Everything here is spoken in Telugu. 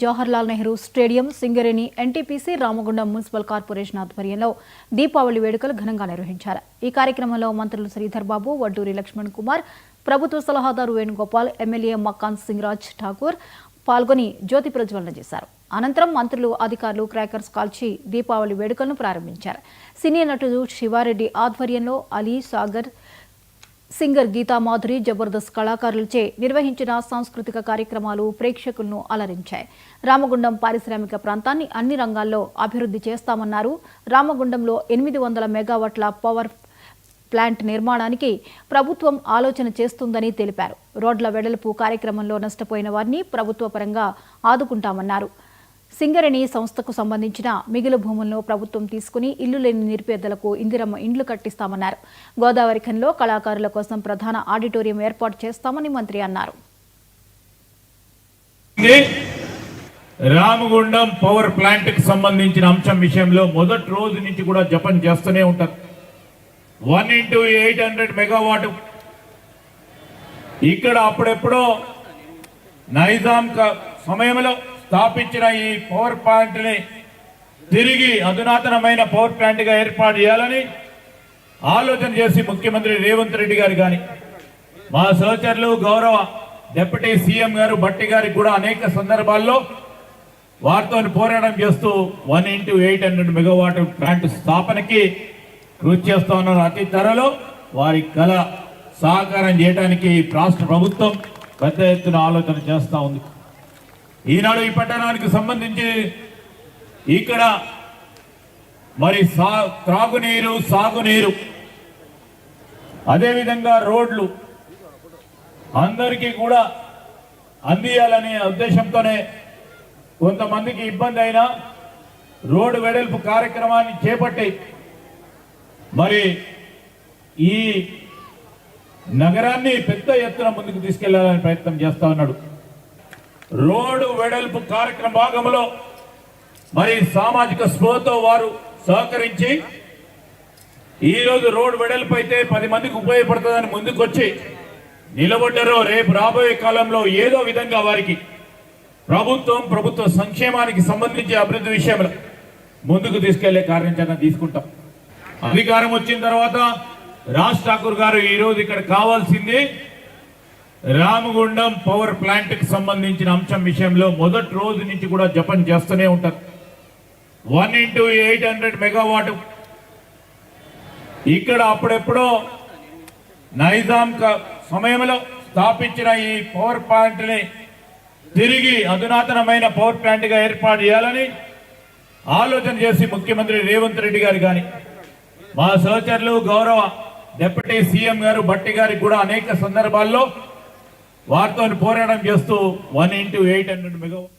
Jawaharlal Nehru stadium Singareni NTPC Ramagundam municipal corporation ఆధ్వర్యంలో దీపావళి వేడుకలు ఘనంగా నిర్వహించారు. ఈ కార్యక్రమంలో మంత్రులు శ్రీధర్ బాబు, వడ్డూరి లక్ష్మణ్ కుమార్, ప్రభుత్వ సలహాదారు వేణుగోపాల్, ఎమ్మెల్యే మక్కాన్ సింగ్ రాజ్ ఠాకూర్ పాల్గొని జ్యోతి ప్రజ్వలన చేశారు. అనంతరం మంత్రులు, అధికారులు క్రాకర్స్ కాల్చి దీపావళి వేడుకలను ప్రారంభించారు. సినీ నటుడు శివారెడ్డి ఆధ్వర్యంలో అలీ, సాగర్, సింగర్ గీతా మాధురి, జబర్దస్త్ కళాకారులచే నిర్వహించిన సాంస్కృతిక కార్యక్రమాలు ప్రేక్షకులను అలరించాయి. రామగుండం పారిశ్రామిక ప్రాంతాన్ని అన్ని రంగాల్లో అభివృద్ధి చేస్తామన్నారు. రామగుండంలో 800 మెగావాట్ల పవర్ ప్లాంట్ నిర్మాణానికి ప్రభుత్వం ఆలోచన చేస్తుందని తెలిపారు. రోడ్ల వెడల్పు కార్యక్రమంలో నష్టపోయిన వారిని ప్రభుత్వ పరంగా ఆదుకుంటామన్నారు. సింగరేణి సంస్థకు సంబంధించిన మిగులు భూములను ప్రభుత్వం తీసుకుని ఇల్లు లేని నిరుపేదలకు ఇందిరమ్మ ఇండ్లు కట్టిస్తామన్నారు. గోదావరి ఖనిలో కళాకారుల కోసం ప్రధాన ఆడిటోరియం ఏర్పాటు చేస్తామని మంత్రి అన్నారు. రామగుండం పవర్ ప్లాంట్ కి సంబంధించిన అంశం విషయంలో మొదటి రోజు నుంచి కూడా జపం చేస్తూనే ఉంటారు. 1 into 800 మెగావాట్ ఇక్కడ అప్పుడెప్పుడో నైజాం సమయంలో స్థాపించిన ఈ పవర్ ప్లాంట్ ని తిరిగి అధునాతనమైన పవర్ ప్లాంట్ గా ఏర్పాటు చేయాలని ఆలోచన చేసి ముఖ్యమంత్రి రేవంత్ రెడ్డి గారు కానీ మా సహచరులు గౌరవ డిప్యూటీ సీఎం గారు భట్టి గారికి కూడా అనేక సందర్భాల్లో వారితో పోరాటం చేస్తూ 1 into 800 మెగావాట్ ప్లాంట్ స్థాపనకి కృషి చేస్తా ఉన్నారు. అతి త్వరలో వారి కళ సహకారం చేయడానికి రాష్ట్ర ప్రభుత్వం పెద్ద ఎత్తున ఆలోచన చేస్తూ ఉంది. ఈనాడు ఈ పట్టణానికి సంబంధించి ఇక్కడ మరి త్రాగునీరు, సాగునీరు, అదేవిధంగా రోడ్లు అందరికీ కూడా అందియాలనే ఉద్దేశంతోనే కొంతమందికి ఇబ్బంది అయినా రోడ్డు వెడల్పు కార్యక్రమాన్ని చేపట్టి మరి ఈ నగరాన్ని పెద్ద ఎత్తున ముందుకు తీసుకెళ్లాలని ప్రయత్నం చేస్తా ఉన్నాడు. రోడ్డు వెడల్పు కార్యక్రమ భాగంలో మరి సామాజిక స్పృహతో వారు సహకరించి ఈరోజు రోడ్డు వెడల్పు అయితే 10 మందికి ఉపయోగపడుతుందని ముందుకొచ్చి నిలబడ్డారో రేపు రాబోయే కాలంలో ఏదో విధంగా వారికి ప్రభుత్వ సంక్షేమానికి సంబంధించి అభివృద్ధి విషయంలో ముందుకు తీసుకెళ్లే కార్యాచరణ తీసుకుంటాం. అధికారం వచ్చిన తర్వాత రాజ్ ఠాకూర్ గారు ఈరోజు ఇక్కడ కావాల్సింది రామగుండం పవర్ ప్లాంట్ కి సంబంధించిన అంశం విషయంలో మొదటి రోజు నుంచి కూడా జపం చేస్తూనే ఉంటారు. 1 into 800 మెగావాట్ ఇక్కడ అప్పుడెప్పుడో నైజాం సమయంలో స్థాపించిన ఈ పవర్ ప్లాంట్ ని తిరిగి అధునాతనమైన పవర్ ప్లాంట్ గా ఏర్పాటు చేయాలని ఆలోచన చేసి ముఖ్యమంత్రి రేవంత్ రెడ్డి గారు కానీ మా సహచరులు గౌరవ డిప్యూటీ సీఎం గారు భట్టి గారికి కూడా అనేక సందర్భాల్లో వారితో పోరాటం చేస్తూ 1 into 800 మెగావాట్